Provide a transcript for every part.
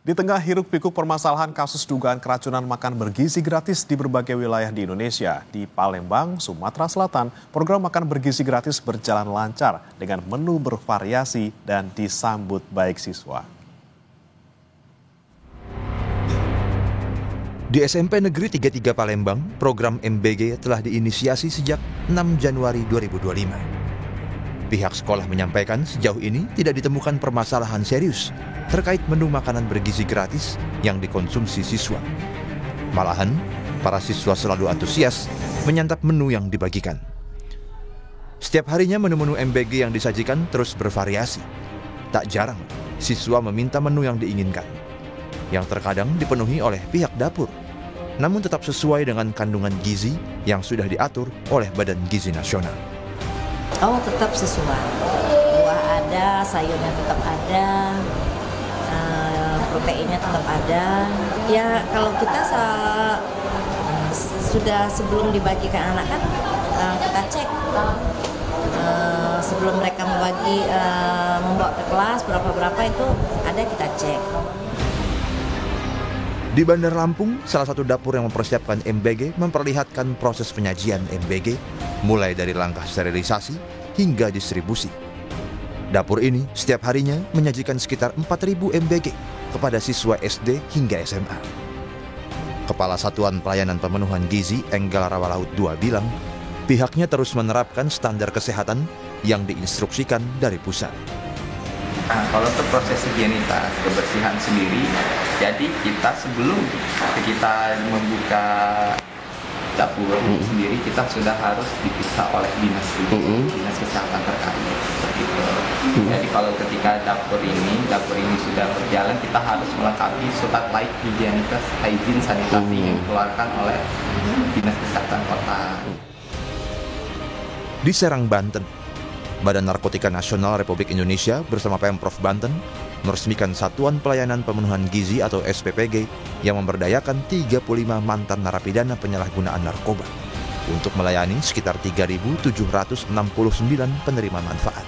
Di tengah hiruk-pikuk permasalahan kasus dugaan keracunan makan bergizi gratis di berbagai wilayah di Indonesia, di Palembang, Sumatera Selatan, program makan bergizi gratis berjalan lancar dengan menu bervariasi dan disambut baik siswa. Di SMP Negeri 33 Palembang, program MBG telah diinisiasi sejak 6 Januari 2025. Pihak sekolah menyampaikan sejauh ini tidak ditemukan permasalahan serius terkait menu makanan bergizi gratis yang dikonsumsi siswa. Malahan, para siswa selalu antusias menyantap menu yang dibagikan. Setiap harinya menu-menu MBG yang disajikan terus bervariasi. Tak jarang, siswa meminta menu yang diinginkan, yang terkadang dipenuhi oleh pihak dapur, namun tetap sesuai dengan kandungan gizi yang sudah diatur oleh Badan Gizi Nasional. Oh, tetap sesuai. Buah ada, sayurnya tetap ada, proteinnya tetap ada. Ya, kalau kita sudah sebelum dibagikan anak kan kita cek. Sebelum mereka membawa ke kelas berapa itu ada kita cek. Di Bandar Lampung, salah satu dapur yang mempersiapkan MBG memperlihatkan proses penyajian MBG mulai dari langkah sterilisasi hingga distribusi. Dapur ini setiap harinya menyajikan sekitar 4.000 MBG kepada siswa SD hingga SMA. Kepala Satuan Pelayanan Pemenuhan Gizi Enggal Rawalaut II bilang, pihaknya terus menerapkan standar kesehatan yang diinstruksikan dari pusat. Nah, kalau untuk proses higienitas kebersihan sendiri, jadi kita sebelum kita membuka dapur sendiri, kita sudah harus diperiksa oleh dinas kesehatan terkait. Jadi kalau ketika dapur ini sudah berjalan, kita harus melengkapi surat laik higienitas hygiene sanitasi yang dikeluarkan oleh dinas kesehatan kota. Di Serang, Banten, Badan Narkotika Nasional Republik Indonesia bersama Pemprov Banten meresmikan Satuan Pelayanan Pemenuhan Gizi atau SPPG yang memberdayakan 35 mantan narapidana penyalahgunaan narkoba untuk melayani sekitar 3.769 penerima manfaat.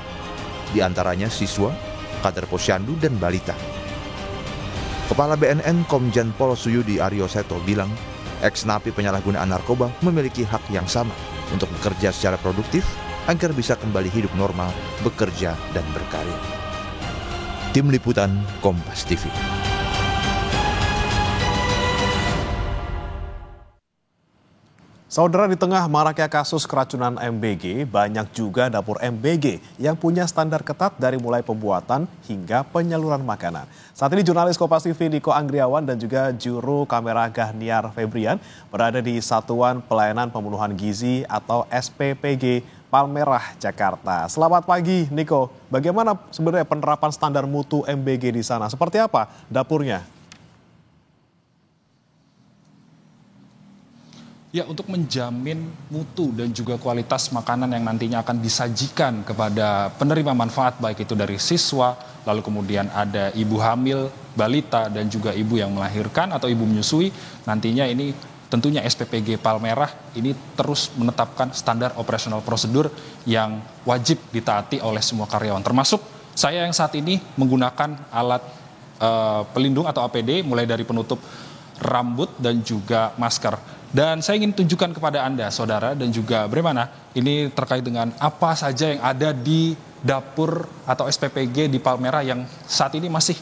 Di antaranya siswa, kader posyandu, dan balita. Kepala BNN Komjen Pol Suyudi Aryo Seto bilang, ex-napi penyalahgunaan narkoba memiliki hak yang sama untuk bekerja secara produktif agar bisa kembali hidup normal, bekerja, dan berkarya. Tim Liputan Kompas TV. Saudara, di tengah maraknya kasus keracunan MBG, banyak juga dapur MBG yang punya standar ketat dari mulai pembuatan hingga penyaluran makanan. Saat ini jurnalis Kompas TV Niko Anggriawan dan juga juru kamera Gahniar Febrian berada di Satuan Pelayanan Pemenuhan Gizi atau SPPG Palmerah, Jakarta. Selamat pagi, Niko. Bagaimana sebenarnya penerapan standar mutu MBG di sana? Seperti apa dapurnya? Ya, untuk menjamin mutu dan juga kualitas makanan yang nantinya akan disajikan kepada penerima manfaat, baik itu dari siswa, lalu kemudian ada ibu hamil, balita, dan juga ibu yang melahirkan atau ibu menyusui, nantinya ini tentunya SPPG Palmerah ini terus menetapkan standar operasional prosedur yang wajib ditaati oleh semua karyawan. Termasuk saya yang saat ini menggunakan alat pelindung atau APD mulai dari penutup rambut dan juga masker. Dan saya ingin tunjukkan kepada Anda, saudara, dan juga bagaimana ini terkait dengan apa saja yang ada di dapur atau SPPG di Palmerah yang saat ini masih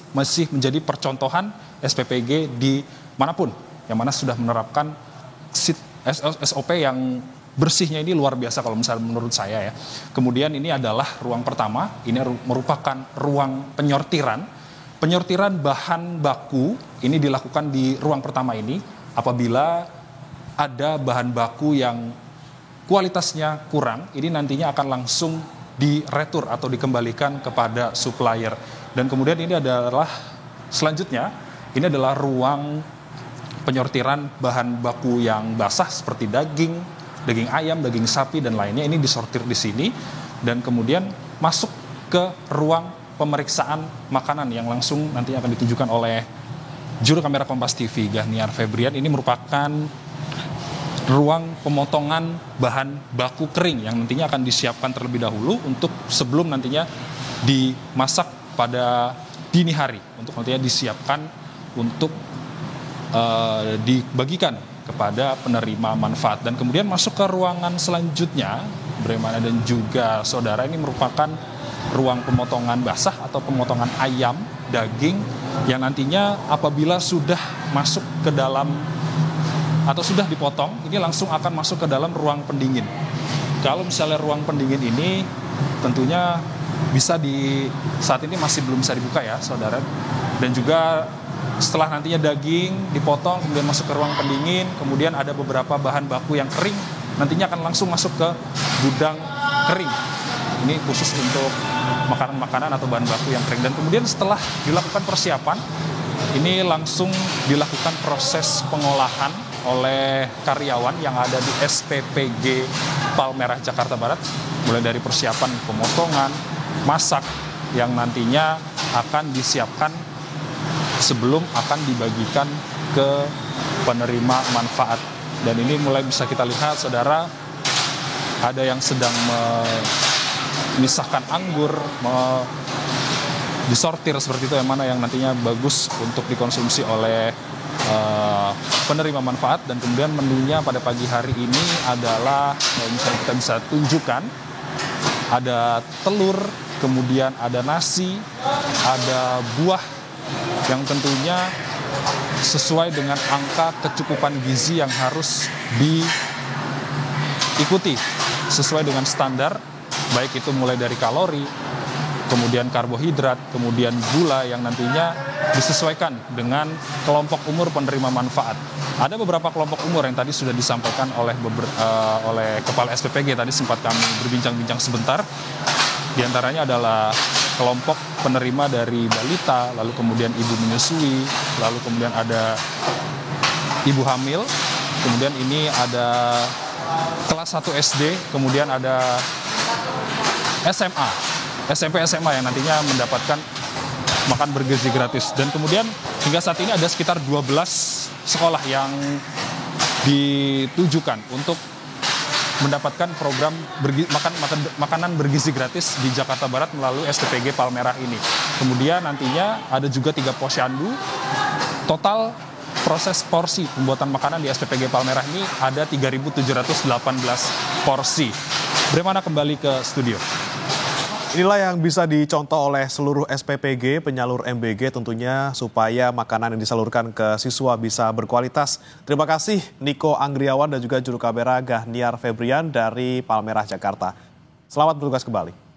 menjadi percontohan SPPG di manapun, yang mana sudah menerapkan SOP yang bersihnya ini luar biasa kalau misalnya menurut saya ya. Kemudian ini adalah ruang pertama, ini merupakan ruang penyortiran. Penyortiran bahan baku ini dilakukan di ruang pertama ini apabila ada bahan baku yang kualitasnya kurang, ini nantinya akan langsung diretur atau dikembalikan kepada supplier. Dan kemudian ini adalah selanjutnya, ini adalah ruang penyortiran bahan baku yang basah seperti daging ayam, daging sapi, dan lainnya. Ini disortir di sini dan kemudian masuk ke ruang pemeriksaan makanan yang langsung nantinya akan ditunjukkan oleh juru kamera Kompas TV Gahniar Febrian. Ini merupakan ruang pemotongan bahan baku kering yang nantinya akan disiapkan terlebih dahulu untuk sebelum nantinya dimasak pada dini hari, untuk nantinya disiapkan untuk dibagikan kepada penerima manfaat. Dan kemudian masuk ke ruangan selanjutnya, Bremana dan juga saudara, ini merupakan ruang pemotongan basah atau pemotongan ayam, daging, yang nantinya apabila sudah masuk ke dalam atau sudah dipotong, ini langsung akan masuk ke dalam ruang pendingin. Kalau misalnya ruang pendingin ini tentunya saat ini masih belum bisa dibuka ya saudara, dan juga setelah nantinya daging dipotong kemudian masuk ke ruang pendingin, kemudian ada beberapa bahan baku yang kering nantinya akan langsung masuk ke gudang kering. Ini khusus untuk makanan-makanan atau bahan baku yang kering. Dan kemudian setelah dilakukan persiapan, ini langsung dilakukan proses pengolahan oleh karyawan yang ada di SPPG Palmerah Jakarta Barat, mulai dari persiapan pemotongan, masak, yang nantinya akan disiapkan sebelum akan dibagikan ke penerima manfaat. Dan ini mulai bisa kita lihat saudara, ada yang sedang memisahkan anggur, disortir seperti itu, yang mana yang nantinya bagus untuk dikonsumsi oleh penerima manfaat. Dan kemudian menunya pada pagi hari ini adalah, misalnya kita bisa tunjukkan, ada telur, kemudian ada nasi, ada buah yang tentunya sesuai dengan angka kecukupan gizi yang harus diikuti sesuai dengan standar, baik itu mulai dari kalori, kemudian karbohidrat, kemudian gula, yang nantinya disesuaikan dengan kelompok umur penerima manfaat. Ada beberapa kelompok umur yang tadi sudah disampaikan oleh Kepala SPPG, tadi sempat kami berbincang-bincang sebentar. Di antaranya adalah kelompok penerima dari balita, lalu kemudian ibu menyusui, lalu kemudian ada ibu hamil, kemudian ini ada kelas 1 SD, kemudian ada SMA, SMP, SMA yang nantinya mendapatkan makan bergizi gratis. Dan kemudian hingga saat ini ada sekitar 12 sekolah yang ditujukan untuk mendapatkan program makanan bergizi gratis di Jakarta Barat melalui SPPG Palmerah ini. Kemudian nantinya ada juga 3 posyandu. Total proses porsi pembuatan makanan di SPPG Palmerah ini ada 3.718 porsi. Bremana kembali ke studio. Inilah yang bisa dicontoh oleh seluruh SPPG penyalur MBG tentunya supaya makanan yang disalurkan ke siswa bisa berkualitas. Terima kasih Niko Anggriawan dan juga juru kamera Gahniar Febrian dari Palmerah Jakarta. Selamat bertugas kembali.